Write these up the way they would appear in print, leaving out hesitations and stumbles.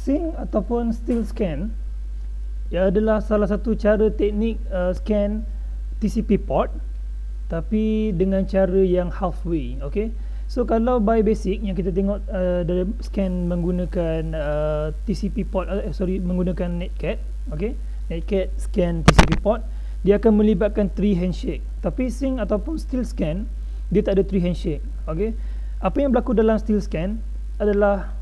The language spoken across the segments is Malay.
sync ataupun still scan ia adalah salah satu cara teknik scan TCP port, tapi dengan cara yang halfway. Okay, so kalau by basic yang kita tengok dalam scan menggunakan TCP port, menggunakan Netcat. Okay, Netcat scan TCP port, dia akan melibatkan 3 handshake. Tapi sync ataupun still scan dia tak ada 3 handshake. Okay, apa yang berlaku dalam still scan adalah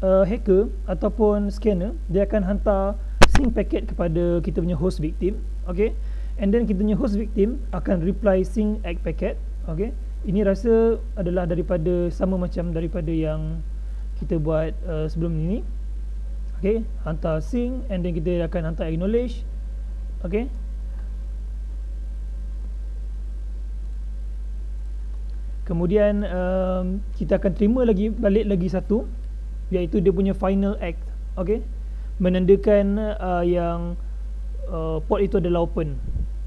hacker ataupun scanner dia akan hantar sync packet kepada kita punya host victim. Okay, and then kita punya host victim akan reply sync ACK packet. Okay, ini rasa adalah sama macam daripada yang kita buat sebelum ini. Okay, hantar sync and then kita akan hantar acknowledge. Okay, kemudian kita akan terima balik lagi satu, iaitu dia punya final act. Okay, menandakan yang port itu adalah open.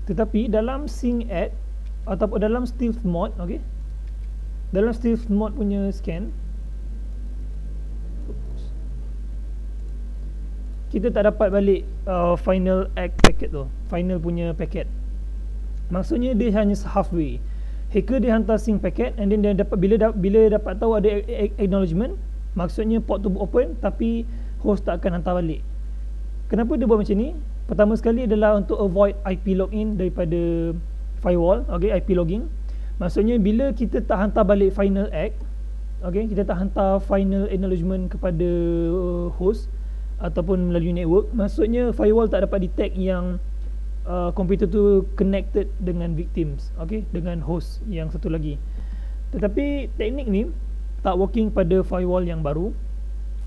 Tetapi dalam sync act ataupun dalam stealth mode, okay, dalam stealth mode punya scan, kita tak dapat balik final act packet tu, final punya packet. Maksudnya dia hanya halfway. Hacker dia hantar sync packet and then dia dapat bila dapat tahu ada acknowledgement, maksudnya port tu open tapi host tak akan hantar balik. Kenapa dia buat macam ni? Pertama sekali adalah untuk avoid IP login daripada firewall. Okay, IP logging. Maksudnya bila kita tak hantar balik final act, okay, kita tak hantar final acknowledgement kepada host ataupun melalui network, maksudnya firewall tak dapat detect yang komputer tu connected dengan victims, okay, dengan host yang satu lagi. Tetapi teknik ni tak working pada firewall yang baru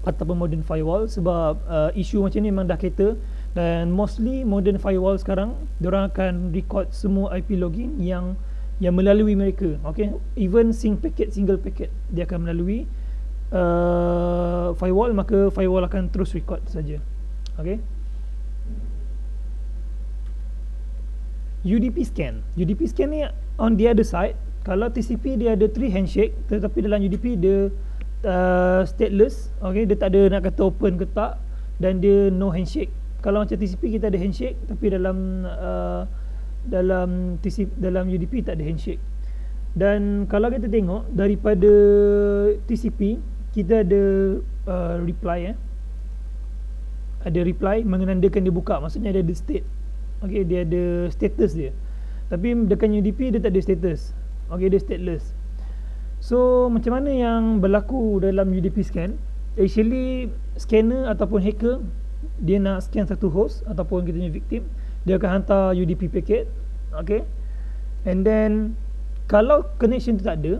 ataupun modern firewall, sebab isu macam ni memang dah cater, dan mostly modern firewall sekarang diorang akan record semua IP logging yang melalui mereka. Okay, even sync packet, single packet dia akan melalui firewall, maka firewall akan terus record saja. Okay, UDP scan ni on the other side. Kalau TCP dia ada 3 handshake, tetapi dalam UDP dia stateless. Okay, dia tak ada nak kata open ke tak, dan dia no handshake. Kalau macam TCP kita ada handshake, tapi dalam UDP tak ada handshake. Dan kalau kita tengok daripada TCP, kita ada reply, ada reply menandakan dia buka, maksudnya dia ada state. Okay, dia ada status dia. Tapi dekat UDP dia tak ada status. Okay, dia stateless. So macam mana yang berlaku dalam UDP scan? Actually scanner ataupun hacker dia nak scan satu host ataupun kita punya victim, dia akan hantar UDP packet. Okay, and then kalau connection tu tak ada,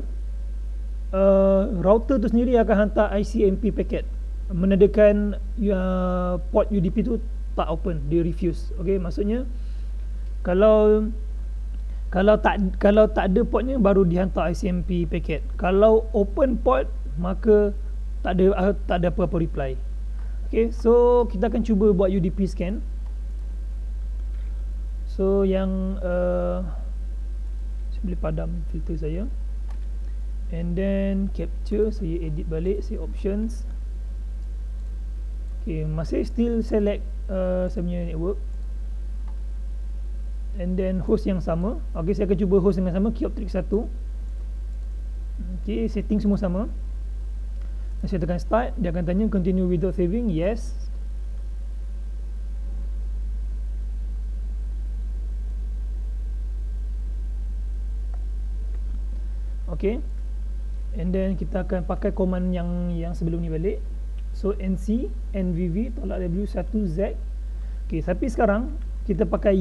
router tu sendiri akan hantar ICMP packet menandakan port UDP tu tak open, dia refuse. Okay, maksudnya kalau tak ada portnya baru dihantar ICMP packet. Kalau open port maka tak ada apa-apa reply. Okay, so kita akan cuba buat UDP scan. So yang saya boleh padam filter saya, and then capture, saya edit balik, saya options. Okay, masih still select saya punya network, and then host yang sama. Okay, saya akan cuba host yang sama, Keyoptrix 1. Okay, setting semua sama. Saya tekan start, dia akan tanya continue without saving, yes. Okay, and then kita akan pakai command yang sebelum ni balik. So nc nvv tolak w1z. Okay, tapi sekarang kita pakai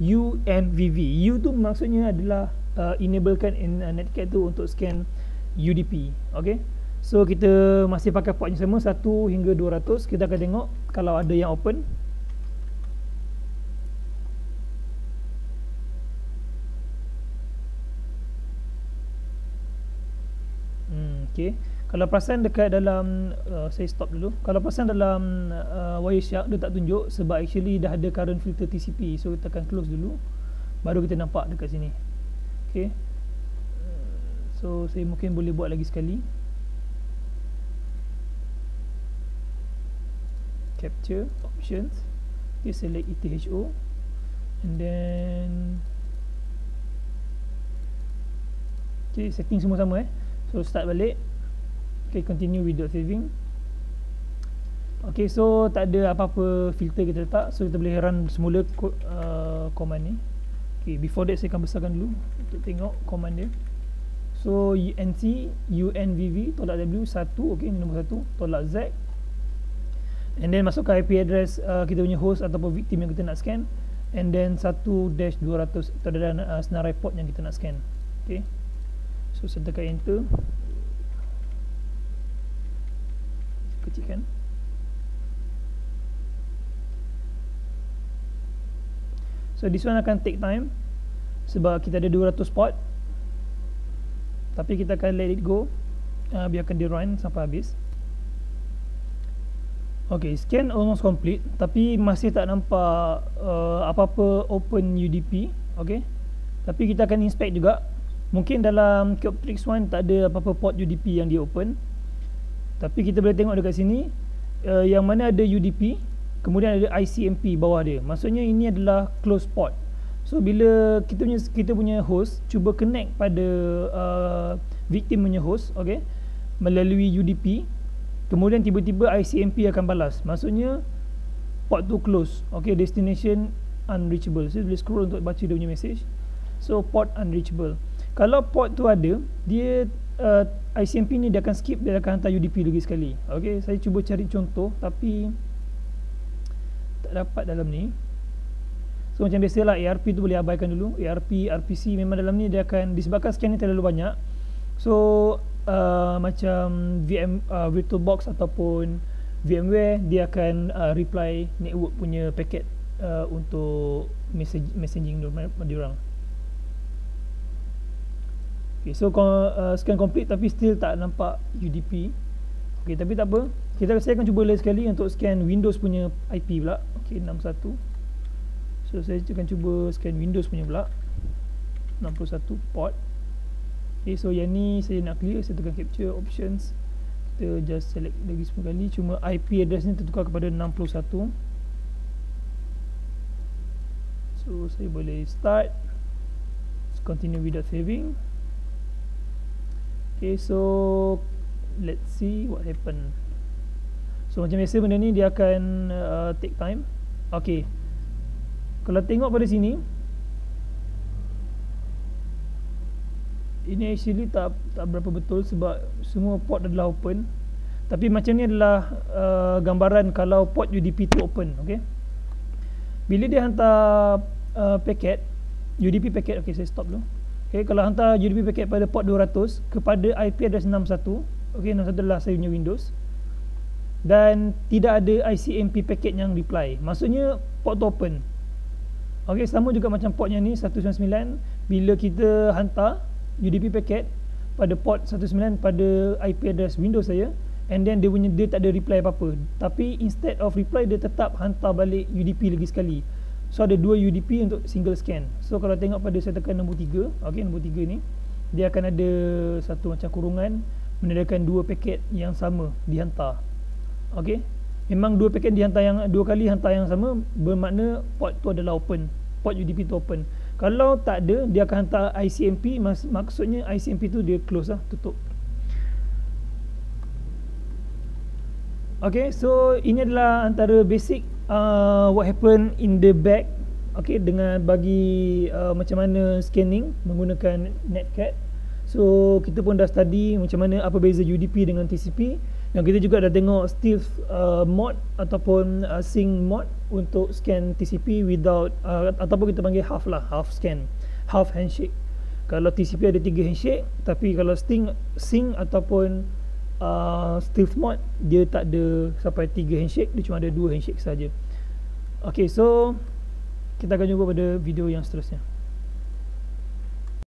unvv. U tu maksudnya adalah enablekan Netcat tu untuk scan UDP. Okay, so kita masih pakai port yang sama, 1 hingga 200. Kita akan tengok kalau ada yang open. Okay, kalau perasan dekat dalam saya stop dulu. Kalau perasan dalam Wireshark dia tak tunjuk, sebab actually dah ada current filter TCP. So kita akan close dulu, baru kita nampak dekat sini. Okay, so saya mungkin boleh buat lagi sekali. capture options. Okay, select ETHO, and then okay, setting semua sama so start balik. Okay, continue without saving. Okay, so tak ada apa-apa filter kita letak, so kita boleh run semula command ni. Okay, before that saya akan besarkan dulu untuk tengok command dia. So UNC unvv.w 1, okay, ni nombor 1, tolak Z, and then masukkan IP address kita punya host ataupun victim yang kita nak scan, and then 1-200 itu adalah senarai port yang kita nak scan. Okay, so saya tekan enter, kecilkan. So this one akan take time sebab kita ada 200 port, tapi kita akan let it go, biarkan dia run sampai habis. Okay, scan almost complete, tapi masih tak nampak apa-apa open UDP. Okay, tapi kita akan inspect juga. Mungkin dalam Kyoptrix 1 tak ada apa-apa port UDP yang dia open, tapi kita boleh tengok dekat sini yang mana ada UDP, kemudian ada ICMP bawah dia. Maksudnya ini adalah close port. So bila kita punya host cuba connect pada victim punya host, okay, melalui UDP, kemudian tiba-tiba ICMP akan balas, maksudnya port tu close. Okay, destination unreachable. So boleh scroll untuk baca dia punya message. So port unreachable. Kalau port tu ada, dia ICMP ni dia akan skip, dia akan hantar UDP lagi sekali. Okay, saya cuba cari contoh tapi tak dapat dalam ni. So macam biasalah, ARP tu boleh abaikan dulu. ARP, RPC memang dalam ni dia akan, disebabkan scan ni terlalu banyak, so macam VirtualBox ataupun VMware dia akan reply network punya packet untuk messaging diorang. Okay, so scan complete tapi still tak nampak UDP. Okay, tapi tak apa, saya akan cuba lagi sekali untuk scan Windows punya IP pula. Okay, 61. So saya akan cuba scan Windows punya pula, 61 port. Okay, so yang ni saya nak clear, saya tekan capture options, kita just select lagi 10 kali, cuma IP address ni tertukar kepada 61. So saya boleh start, continue without saving. Okay, so let's see what happen. So macam biasa benda ni dia akan take time. Okay, kalau tengok pada sini, ini actually tak berapa betul sebab semua port adalah open. Tapi macam ni adalah gambaran kalau port UDP tu open. Okay, bila dia hantar paket UDP paket, okay, saya stop dulu. Okay, kalau hantar UDP paket pada port 200 kepada IP address 61, okay, 61 adalah saya punya Windows, dan tidak ada ICMP paket yang reply, maksudnya port tu open. Okay, sama juga macam port yang ni 199, bila kita hantar UDP packet pada port 19 pada IP address Windows saya, and then dia tak ada reply apa-apa, tapi instead of reply dia tetap hantar balik UDP lagi sekali. So ada 2 UDP untuk single scan. So kalau tengok pada saya tekan nombor 3, okay, nombor 3 ni dia akan ada satu macam kurungan menandakan 2 paket yang sama dihantar. Okay, memang 2 paket dihantar, yang 2 kali hantar yang sama, bermakna port tu adalah open, port UDP tu open. Kalau tak ada, dia akan hantar ICMP, maksudnya ICMP tu dia close lah, tutup. Okay, so ini adalah antara basic what happen in the back, okay, dengan bagi macam mana scanning menggunakan Netcat. So kita pun dah study macam mana, apa beza UDP dengan TCP, dan kita juga dah tengok stealth mod ataupun sync mod untuk scan TCP without ataupun kita panggil half lah, half scan, half handshake. Kalau TCP ada 3 handshake, tapi kalau sync ataupun stealth mod dia tak ada sampai 3 handshake, dia cuma ada 2 handshake saja. Okay, so kita akan jumpa pada video yang seterusnya.